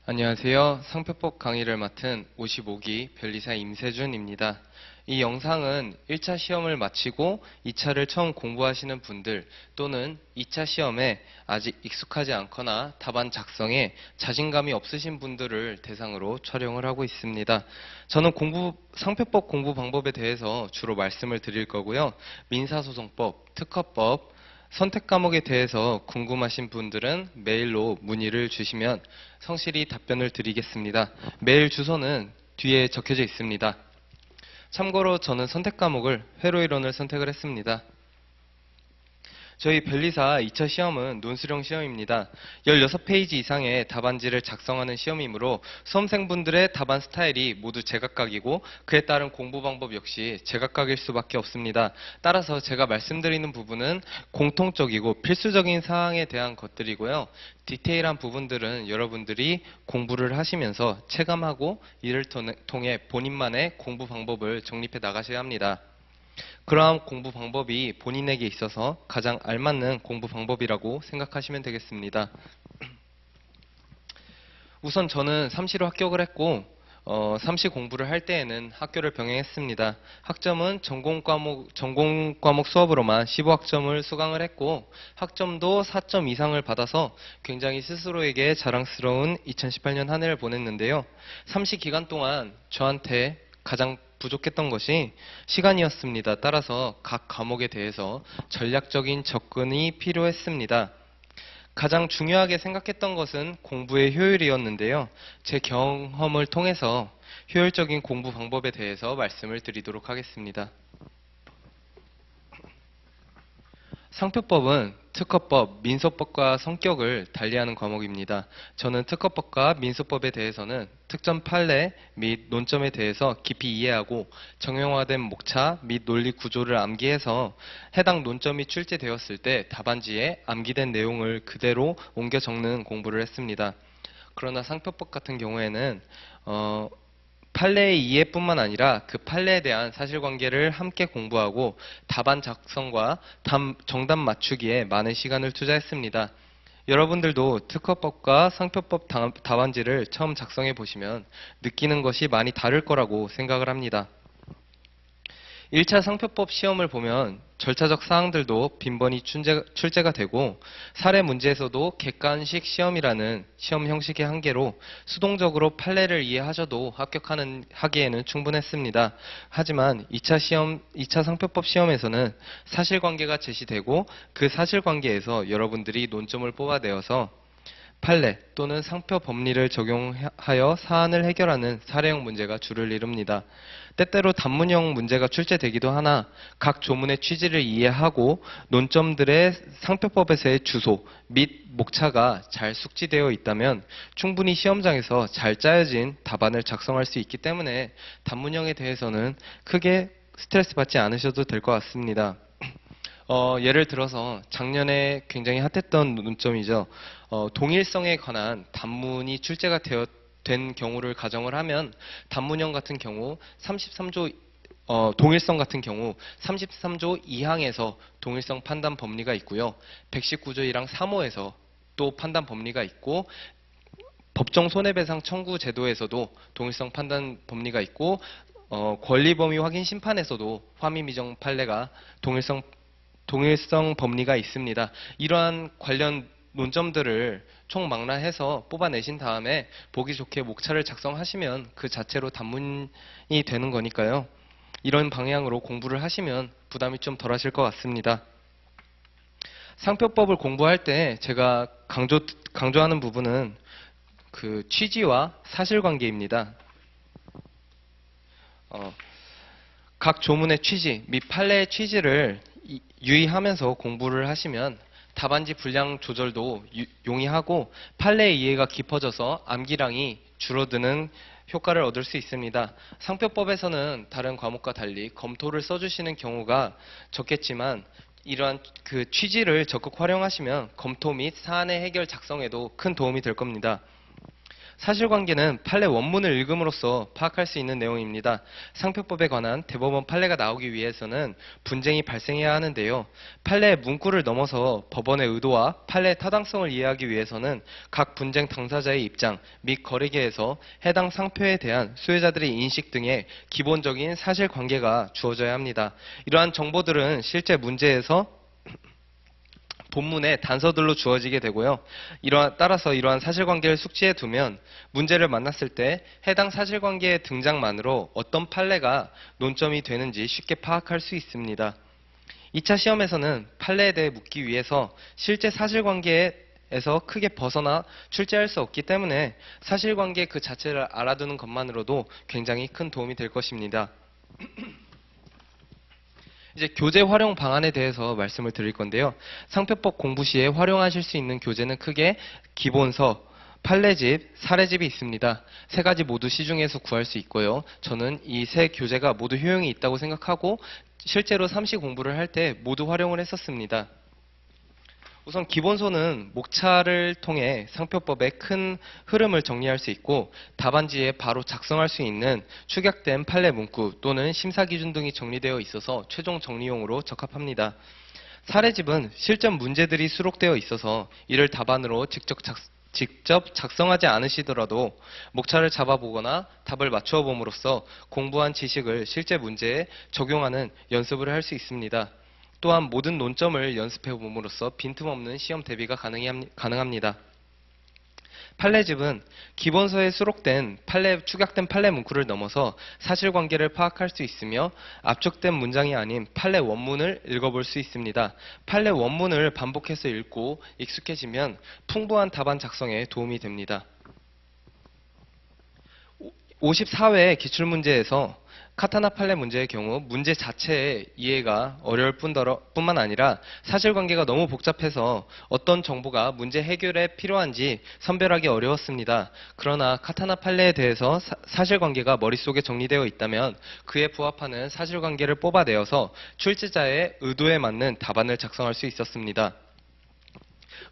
안녕하세요. 상표법 강의를 맡은 55기 변리사 임세준입니다. 이 영상은 1차 시험을 마치고 2차를 처음 공부하시는 분들 또는 2차 시험에 아직 익숙하지 않거나 답안 작성에 자신감이 없으신 분들을 대상으로 촬영을 하고 있습니다. 저는 상표법 공부 방법에 대해서 주로 말씀을 드릴 거고요. 민사소송법, 특허법, 선택 과목에 대해서 궁금하신 분들은 메일로 문의를 주시면 성실히 답변을 드리겠습니다. 메일 주소는 뒤에 적혀져 있습니다. 참고로 저는 선택 과목을 회로이론을 선택을 했습니다. 저희 변리사 2차 시험은 논술형 시험입니다. 16페이지 이상의 답안지를 작성하는 시험이므로 수험생분들의 답안 스타일이 모두 제각각이고 그에 따른 공부 방법 역시 제각각일 수밖에 없습니다. 따라서 제가 말씀드리는 부분은 공통적이고 필수적인 사항에 대한 것들이고요. 디테일한 부분들은 여러분들이 공부를 하시면서 체감하고 이를 통해 본인만의 공부 방법을 정립해 나가셔야 합니다. 그러한 공부 방법이 본인에게 있어서 가장 알맞는 공부 방법이라고 생각하시면 되겠습니다. 우선 저는 삼시로 합격을 했고 삼시 공부를 할 때에는 학교를 병행했습니다. 학점은 전공 과목 수업으로만 15학점을 수강을 했고 학점도 4점 이상을 받아서 굉장히 스스로에게 자랑스러운 2018년 한 해를 보냈는데요. 삼시 기간 동안 저한테 가장 부족했던 것이 시간이었습니다. 따라서 각 과목에 대해서 전략적인 접근이 필요했습니다. 가장 중요하게 생각했던 것은 공부의 효율이었는데요. 제 경험을 통해서 효율적인 공부 방법에 대해서 말씀을 드리도록 하겠습니다. 상표법은 특허법, 민소법과 성격을 달리하는 과목입니다. 저는 특허법과 민소법에 대해서는 특정 판례 및 논점에 대해서 깊이 이해하고 정형화된 목차 및 논리 구조를 암기해서 해당 논점이 출제되었을 때 답안지에 암기된 내용을 그대로 옮겨 적는 공부를 했습니다. 그러나 상표법 같은 경우에는 판례의 이해뿐만 아니라 그 판례에 대한 사실관계를 함께 공부하고 답안 작성과 정답 맞추기에 많은 시간을 투자했습니다. 여러분들도 특허법과 상표법 답안지를 처음 작성해 보시면 느끼는 것이 많이 다를 거라고 생각을 합니다. 1차 상표법 시험을 보면 절차적 사항들도 빈번히 출제가 되고 사례 문제에서도 객관식 시험이라는 시험 형식의 한계로 수동적으로 판례를 이해하셔도 하기에는 충분했습니다. 하지만 2차 상표법 시험에서는 사실관계가 제시되고 그 사실관계에서 여러분들이 논점을 뽑아내어서 판례 또는 상표 법리를 적용하여 사안을 해결하는 사례형 문제가 주를 이룹니다. 때때로 단문형 문제가 출제되기도 하나 각 조문의 취지를 이해하고 논점들의 상표법에서의 주소 및 목차가 잘 숙지되어 있다면 충분히 시험장에서 잘 짜여진 답안을 작성할 수 있기 때문에 단문형에 대해서는 크게 스트레스 받지 않으셔도 될 것 같습니다. 예를 들어서 작년에 굉장히 핫했던 논점이죠. 동일성에 관한 단문이 출제가 된 경우를 가정을 하면 단문형 같은 경우 33조 동일성 같은 경우 33조 2항에서 동일성 판단 법리가 있고요. 119조 1항 3호에서 또 판단 법리가 있고 법정 손해배상 청구 제도에서도 동일성 판단 법리가 있고 권리범위 확인 심판에서도 화미미정 판례가 동일성 법리가 있습니다. 이러한 관련 논점들을 총망라해서 뽑아내신 다음에 보기 좋게 목차를 작성하시면 그 자체로 단문이 되는 거니까요. 이런 방향으로 공부를 하시면 부담이 좀 덜하실 것 같습니다. 상표법을 공부할 때 제가 강조하는 부분은 그 취지와 사실관계입니다. 각 조문의 취지 및 판례의 취지를 유의하면서 공부를 하시면 답안지 분량 조절도 용이하고 판례의 이해가 깊어져서 암기량이 줄어드는 효과를 얻을 수 있습니다. 상표법에서는 다른 과목과 달리 검토를 써주시는 경우가 적겠지만 이러한 그 취지를 적극 활용하시면 검토 및 사안의 해결 작성에도 큰 도움이 될 겁니다. 사실관계는 판례 원문을 읽음으로써 파악할 수 있는 내용입니다. 상표법에 관한 대법원 판례가 나오기 위해서는 분쟁이 발생해야 하는데요. 판례의 문구를 넘어서 법원의 의도와 판례의 타당성을 이해하기 위해서는 각 분쟁 당사자의 입장 및 거래계에서 해당 상표에 대한 수혜자들의 인식 등의 기본적인 사실관계가 주어져야 합니다. 이러한 정보들은 실제 문제에서 본문의 단서들로 주어지게 되고요. 따라서 이러한 사실관계를 숙지해 두면 문제를 만났을 때 해당 사실관계의 등장만으로 어떤 판례가 논점이 되는지 쉽게 파악할 수 있습니다. 2차 시험에서는 판례에 대해 묻기 위해서 실제 사실관계에서 크게 벗어나 출제할 수 없기 때문에 사실관계 그 자체를 알아두는 것만으로도 굉장히 큰 도움이 될 것입니다. 이제 교재 활용 방안에 대해서 말씀을 드릴 건데요. 상표법 공부 시에 활용하실 수 있는 교재는 크게 기본서, 판례집, 사례집이 있습니다. 세 가지 모두 시중에서 구할 수 있고요. 저는 이 세 교재가 모두 효용이 있다고 생각하고 실제로 삼시 공부를 할 때 모두 활용을 했었습니다. 우선 기본서는 목차를 통해 상표법의 큰 흐름을 정리할 수 있고 답안지에 바로 작성할 수 있는 축약된 판례 문구 또는 심사 기준 등이 정리되어 있어서 최종 정리용으로 적합합니다. 사례집은 실전 문제들이 수록되어 있어서 이를 답안으로 직접 작성하지 않으시더라도 목차를 잡아보거나 답을 맞추어 봄으로써 공부한 지식을 실제 문제에 적용하는 연습을 할 수 있습니다. 또한 모든 논점을 연습해 봄으로써 빈틈없는 시험 대비가 가능합니다. 판례집은 기본서에 수록된 축약된 판례 문구를 넘어서 사실관계를 파악할 수 있으며 압축된 문장이 아닌 판례 원문을 읽어볼 수 있습니다. 판례 원문을 반복해서 읽고 익숙해지면 풍부한 답안 작성에 도움이 됩니다. 54회 기출문제에서 카타나 판례 문제의 경우 문제 자체의 이해가 어려울 뿐만 아니라 사실관계가 너무 복잡해서 어떤 정보가 문제 해결에 필요한지 선별하기 어려웠습니다. 그러나 카타나 판례에 대해서 사실관계가 머릿속에 정리되어 있다면 그에 부합하는 사실관계를 뽑아내어서 출제자의 의도에 맞는 답안을 작성할 수 있었습니다.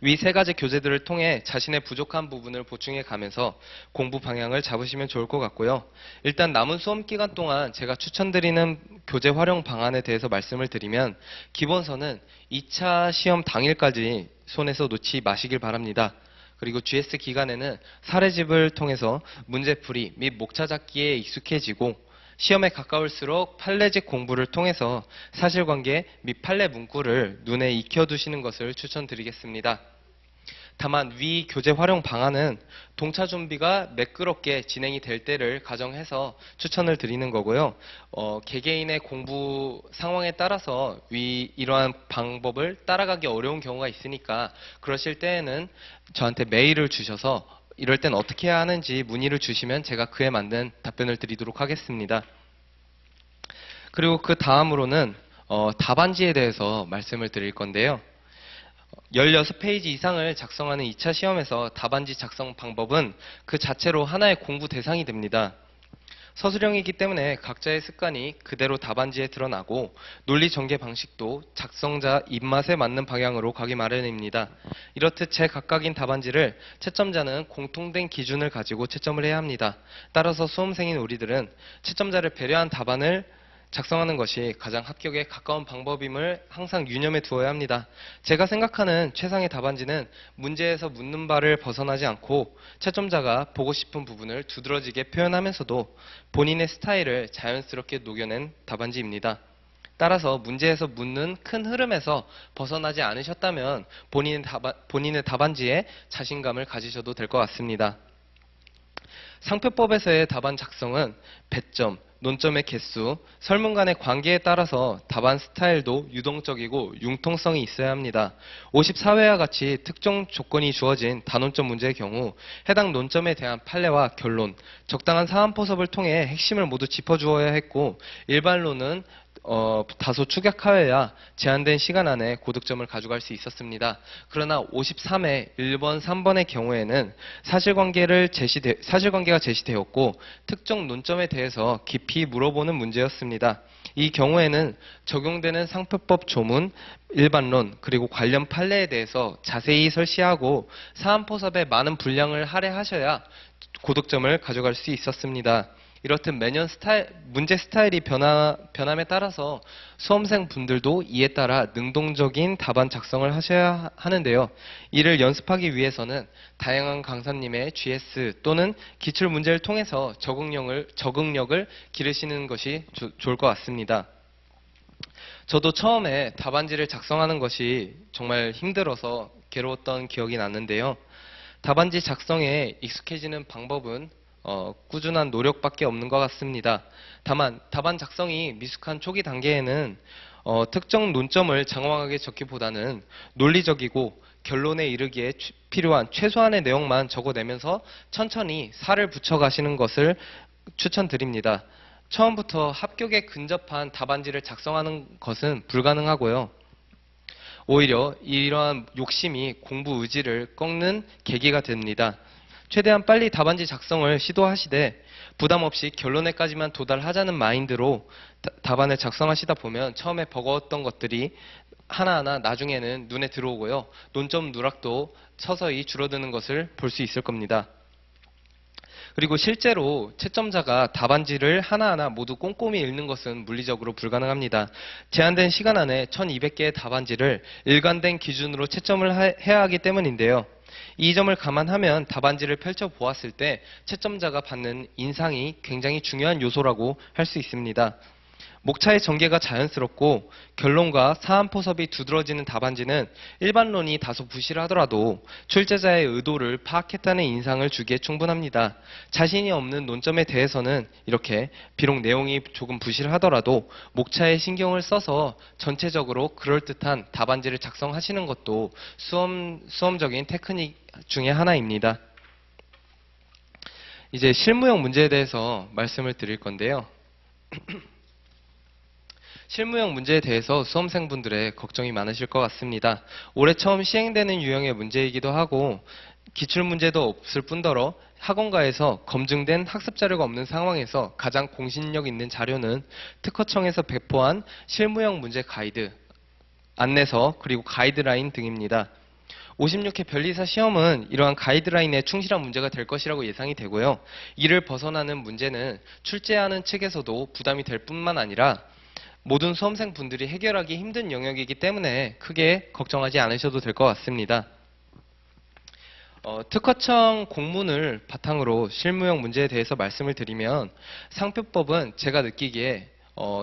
위 세 가지 교재들을 통해 자신의 부족한 부분을 보충해 가면서 공부 방향을 잡으시면 좋을 것 같고요. 일단 남은 수험 기간 동안 제가 추천드리는 교재 활용 방안에 대해서 말씀을 드리면 기본서는 2차 시험 당일까지 손에서 놓지 마시길 바랍니다. 그리고 GS 기간에는 사례집을 통해서 문제풀이 및 목차 잡기에 익숙해지고 시험에 가까울수록 판례집 공부를 통해서 사실관계 및 판례 문구를 눈에 익혀두시는 것을 추천드리겠습니다. 다만 위 교재 활용 방안은 동차 준비가 매끄럽게 진행이 될 때를 가정해서 추천을 드리는 거고요. 개개인의 공부 상황에 따라서 이러한 방법을 따라가기 어려운 경우가 있으니까 그러실 때에는 저한테 메일을 주셔서 이럴 땐 어떻게 해야 하는지 문의를 주시면 제가 그에 맞는 답변을 드리도록 하겠습니다. 그리고 그 다음으로는 답안지에 대해서 말씀을 드릴 건데요. 16페이지 이상을 작성하는 2차 시험에서 답안지 작성 방법은 그 자체로 하나의 공부 대상이 됩니다. 서술형이기 때문에 각자의 습관이 그대로 답안지에 드러나고 논리 전개 방식도 작성자 입맛에 맞는 방향으로 가기 마련입니다. 이렇듯 제각각인 답안지를 채점자는 공통된 기준을 가지고 채점을 해야 합니다. 따라서 수험생인 우리들은 채점자를 배려한 답안을 작성하는 것이 가장 합격에 가까운 방법임을 항상 유념해 두어야 합니다. 제가 생각하는 최상의 답안지는 문제에서 묻는 바를 벗어나지 않고 채점자가 보고 싶은 부분을 두드러지게 표현하면서도 본인의 스타일을 자연스럽게 녹여낸 답안지입니다. 따라서 문제에서 묻는 큰 흐름에서 벗어나지 않으셨다면 본인의 답안지에 자신감을 가지셔도 될 것 같습니다. 상표법에서의 답안 작성은 배점, 논점의 개수, 설문 간의 관계에 따라서 답안 스타일도 유동적이고 융통성이 있어야 합니다. 54회와 같이 특정 조건이 주어진 다논점 문제의 경우 해당 논점에 대한 판례와 결론, 적당한 사안포섭을 통해 핵심을 모두 짚어주어야 했고 일반론은 다소 축약하여야 제한된 시간 안에 고득점을 가져갈 수 있었습니다. 그러나 53회 1번, 3번의 경우에는 사실관계가 제시되었고 특정 논점에 대해서 깊이 물어보는 문제였습니다. 이 경우에는 적용되는 상표법 조문, 일반론, 그리고 관련 판례에 대해서 자세히 설시하고 사안포섭에 많은 분량을 할애하셔야 고득점을 가져갈 수 있었습니다. 이렇듯 매년 문제 스타일이 변함에 따라서 수험생 분들도 이에 따라 능동적인 답안 작성을 하셔야 하는데요. 이를 연습하기 위해서는 다양한 강사님의 GS 또는 기출문제를 통해서 적응력을 기르시는 것이 좋을 것 같습니다. 저도 처음에 답안지를 작성하는 것이 정말 힘들어서 괴로웠던 기억이 나는데요. 답안지 작성에 익숙해지는 방법은 꾸준한 노력밖에 없는 것 같습니다. 다만 답안 작성이 미숙한 초기 단계에는 특정 논점을 장황하게 적기보다는 논리적이고 결론에 이르기에 필요한 최소한의 내용만 적어내면서 천천히 살을 붙여가시는 것을 추천드립니다. 처음부터 합격에 근접한 답안지를 작성하는 것은 불가능하고요. 오히려 이러한 욕심이 공부 의지를 꺾는 계기가 됩니다. 최대한 빨리 답안지 작성을 시도하시되 부담 없이 결론에까지만 도달하자는 마인드로 답안을 작성하시다 보면 처음에 버거웠던 것들이 하나하나 나중에는 눈에 들어오고요. 논점 누락도 서서히 줄어드는 것을 볼 수 있을 겁니다. 그리고 실제로 채점자가 답안지를 하나하나 모두 꼼꼼히 읽는 것은 물리적으로 불가능합니다. 제한된 시간 안에 1200개의 답안지를 일관된 기준으로 채점을 해야 하기 때문인데요. 이 점을 감안하면 답안지를 펼쳐보았을 때 채점자가 받는 인상이 굉장히 중요한 요소라고 할 수 있습니다. 목차의 전개가 자연스럽고 결론과 사안포섭이 두드러지는 답안지는 일반론이 다소 부실하더라도 출제자의 의도를 파악했다는 인상을 주기에 충분합니다. 자신이 없는 논점에 대해서는 이렇게 비록 내용이 조금 부실하더라도 목차에 신경을 써서 전체적으로 그럴듯한 답안지를 작성하시는 것도 수험적인 테크닉 중에 하나입니다. 이제 실무형 문제에 대해서 말씀을 드릴 건데요. 실무형 문제에 대해서 수험생분들의 걱정이 많으실 것 같습니다. 올해 처음 시행되는 유형의 문제이기도 하고 기출문제도 없을 뿐더러 학원가에서 검증된 학습자료가 없는 상황에서 가장 공신력 있는 자료는 특허청에서 배포한 실무형 문제 가이드, 안내서, 그리고 가이드라인 등입니다. 56회 변리사 시험은 이러한 가이드라인에 충실한 문제가 될 것이라고 예상이 되고요. 이를 벗어나는 문제는 출제하는 측에서도 부담이 될 뿐만 아니라 모든 수험생분들이 해결하기 힘든 영역이기 때문에 크게 걱정하지 않으셔도 될 것 같습니다. 특허청 공문을 바탕으로 실무형 문제에 대해서 말씀을 드리면 상표법은 제가 느끼기에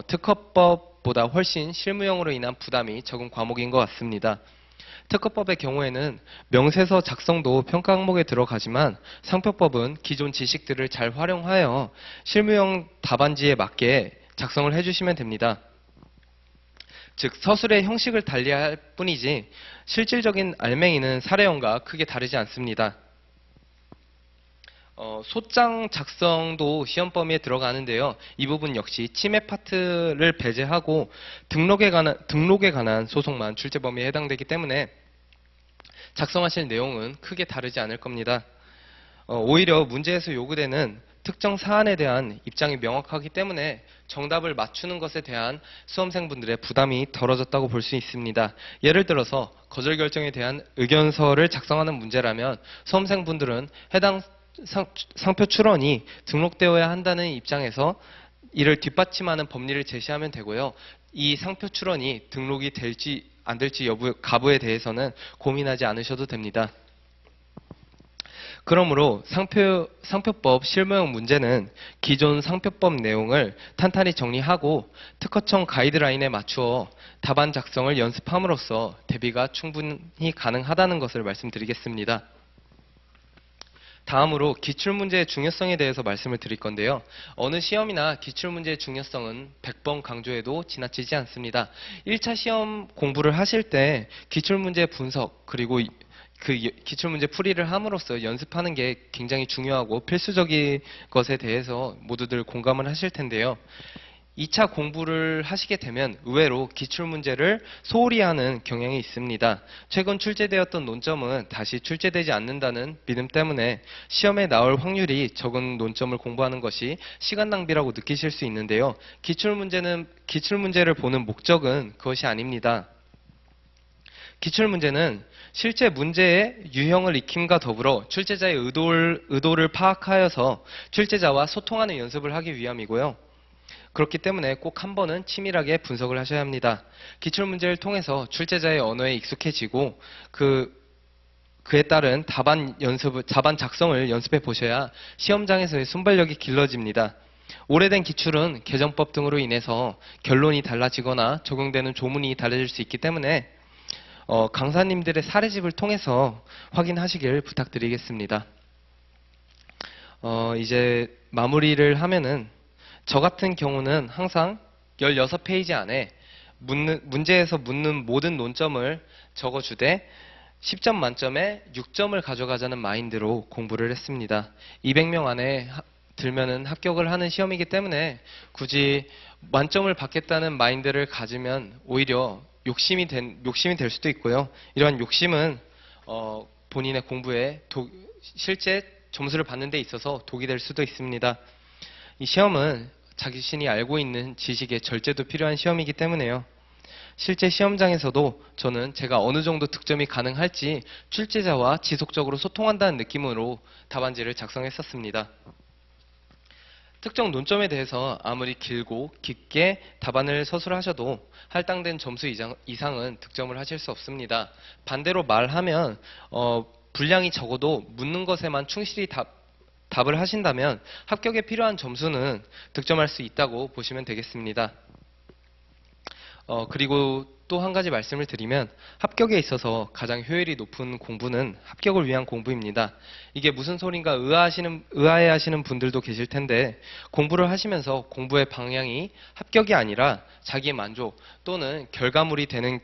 특허법보다 훨씬 실무형으로 인한 부담이 적은 과목인 것 같습니다. 특허법의 경우에는 명세서 작성도 평가 항목에 들어가지만 상표법은 기존 지식들을 잘 활용하여 실무형 답안지에 맞게 작성을 해주시면 됩니다. 즉 서술의 형식을 달리할 뿐이지 실질적인 알맹이는 사례형과 크게 다르지 않습니다. 소장 작성도 시험 범위에 들어가는데요. 이 부분 역시 침해 파트를 배제하고 등록에 관한 소송만 출제 범위에 해당되기 때문에 작성하실 내용은 크게 다르지 않을 겁니다. 오히려 문제에서 요구되는 특정 사안에 대한 입장이 명확하기 때문에 정답을 맞추는 것에 대한 수험생분들의 부담이 덜어졌다고 볼 수 있습니다. 예를 들어서 거절 결정에 대한 의견서를 작성하는 문제라면 수험생분들은 해당 상표 출원이 등록되어야 한다는 입장에서 이를 뒷받침하는 법리를 제시하면 되고요. 이 상표 출원이 등록이 될지 안 될지 가부에 대해서는 고민하지 않으셔도 됩니다. 그러므로 상표법 실무형 문제는 기존 상표법 내용을 탄탄히 정리하고 특허청 가이드라인에 맞추어 답안 작성을 연습함으로써 대비가 충분히 가능하다는 것을 말씀드리겠습니다. 다음으로 기출문제의 중요성에 대해서 말씀을 드릴 건데요. 어느 시험이나 기출문제의 중요성은 100번 강조해도 지나치지 않습니다. 1차 시험 공부를 하실 때 기출문제 분석 그리고 그 기출문제 풀이를 함으로써 연습하는 게 굉장히 중요하고 필수적인 것에 대해서 모두들 공감을 하실 텐데요. 2차 공부를 하시게 되면 의외로 기출문제를 소홀히 하는 경향이 있습니다. 최근 출제되었던 논점은 다시 출제되지 않는다는 믿음 때문에 시험에 나올 확률이 적은 논점을 공부하는 것이 시간 낭비라고 느끼실 수 있는데요. 기출문제를 보는 목적은 그것이 아닙니다. 기출문제는 실제 문제의 유형을 익힘과 더불어 출제자의 의도를 파악하여서 출제자와 소통하는 연습을 하기 위함이고요. 그렇기 때문에 꼭 한 번은 치밀하게 분석을 하셔야 합니다. 기출문제를 통해서 출제자의 언어에 익숙해지고 그에 따른 답안 작성을 연습해 보셔야 시험장에서의 순발력이 길러집니다. 오래된 기출은 개정법 등으로 인해서 결론이 달라지거나 적용되는 조문이 달라질 수 있기 때문에 강사님들의 사례집을 통해서 확인하시길 부탁드리겠습니다. 이제 마무리를 하면은 저 같은 경우는 항상 16페이지 안에 문제에서 묻는 모든 논점을 적어주되 10점 만점에 6점을 가져가자는 마인드로 공부를 했습니다. 200명 안에 들면은 합격을 하는 시험이기 때문에 굳이 만점을 받겠다는 마인드를 가지면 오히려 욕심이 될 수도 있고요. 이러한 욕심은 본인의 공부에 실제 점수를 받는 데 있어서 독이 될 수도 있습니다. 이 시험은 자신이 알고 있는 지식의 절제도 필요한 시험이기 때문에요. 실제 시험장에서도 저는 제가 어느 정도 득점이 가능할지 출제자와 지속적으로 소통한다는 느낌으로 답안지를 작성했었습니다. 특정 논점에 대해서 아무리 길고 깊게 답안을 서술하셔도 할당된 점수 이상은 득점을 하실 수 없습니다. 반대로 말하면 분량이 적어도 묻는 것에만 충실히 답을 하신다면 합격에 필요한 점수는 득점할 수 있다고 보시면 되겠습니다. 그리고 또 한 가지 말씀을 드리면 합격에 있어서 가장 효율이 높은 공부는 합격을 위한 공부입니다. 이게 무슨 소린가 의아해하시는 분들도 계실 텐데 공부를 하시면서 공부의 방향이 합격이 아니라 자기 만족 또는 결과물이 되는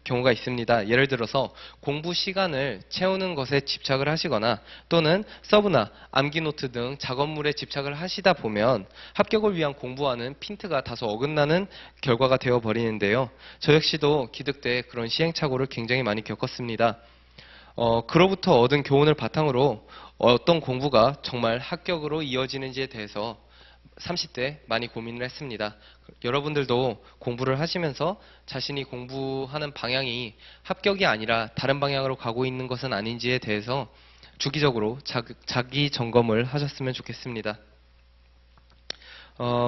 경우가 있습니다. 예를 들어서 공부 시간을 채우는 것에 집착을 하시거나 또는 서브나 암기 노트 등 작업물에 집착을 하시다 보면 합격을 위한 공부와는 핀트가 다소 어긋나는 결과가 되어버리는데요. 저 역시도 기득 때 그런 시행착오를 굉장히 많이 겪었습니다. 그로부터 얻은 교훈을 바탕으로 어떤 공부가 정말 합격으로 이어지는지에 대해서 30대 많이 고민을 했습니다. 여러분들도 공부를 하시면서 자신이 공부하는 방향이 합격이 아니라 다른 방향으로 가고 있는 것은 아닌지에 대해서 주기적으로 자기 점검을 하셨으면 좋겠습니다.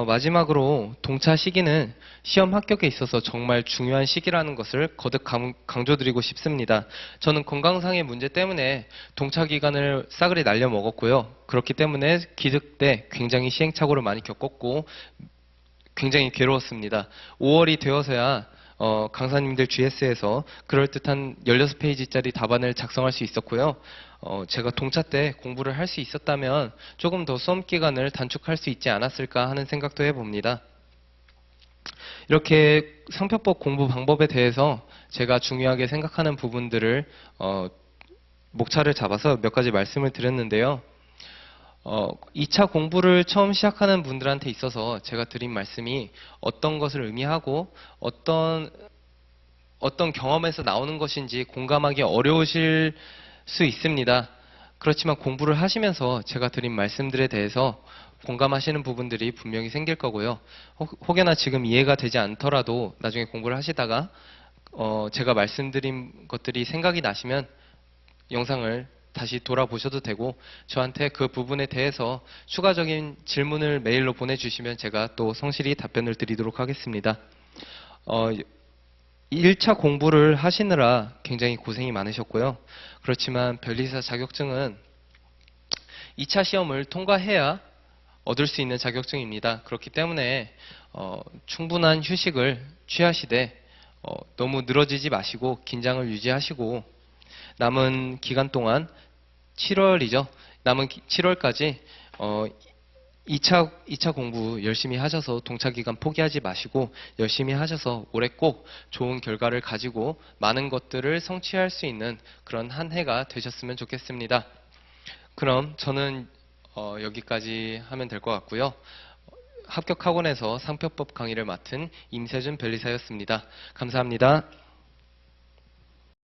마지막으로 동차 시기는 시험 합격에 있어서 정말 중요한 시기라는 것을 거듭 강조드리고 싶습니다. 저는 건강상의 문제 때문에 동차 기간을 싸그리 날려 먹었고요. 그렇기 때문에 기득 때 굉장히 시행착오를 많이 겪었고 굉장히 괴로웠습니다. 5월이 되어서야 강사님들 GS에서 그럴듯한 16페이지짜리 답안을 작성할 수 있었고요. 제가 동차 때 공부를 할 수 있었다면 조금 더 수험 기간을 단축할 수 있지 않았을까 하는 생각도 해봅니다. 이렇게 상표법 공부 방법에 대해서 제가 중요하게 생각하는 부분들을 목차를 잡아서 몇 가지 말씀을 드렸는데요. 2차 공부를 처음 시작하는 분들한테 있어서 제가 드린 말씀이 어떤 것을 의미하고 어떤 경험에서 나오는 것인지 공감하기 어려우실 수 있습니다. 그렇지만 공부를 하시면서 제가 드린 말씀들에 대해서 공감하시는 부분들이 분명히 생길 거고요. 혹여나 지금 이해가 되지 않더라도 나중에 공부를 하시다가 제가 말씀드린 것들이 생각이 나시면 영상을 다시 돌아보셔도 되고 저한테 그 부분에 대해서 추가적인 질문을 메일로 보내주시면 제가 또 성실히 답변을 드리도록 하겠습니다. 1차 공부를 하시느라 굉장히 고생이 많으셨고요. 그렇지만 변리사 자격증은 2차 시험을 통과해야 얻을 수 있는 자격증입니다. 그렇기 때문에 충분한 휴식을 취하시되 너무 늘어지지 마시고 긴장을 유지하시고 남은 기간 동안 7월이죠. 남은 7월까지 2차 공부 열심히 하셔서 동차 기간 포기하지 마시고 열심히 하셔서 올해 꼭 좋은 결과를 가지고 많은 것들을 성취할 수 있는 그런 한 해가 되셨으면 좋겠습니다. 그럼 저는 여기까지 하면 될 것 같고요. 합격학원에서 상표법 강의를 맡은 임세준 변리사였습니다. 감사합니다.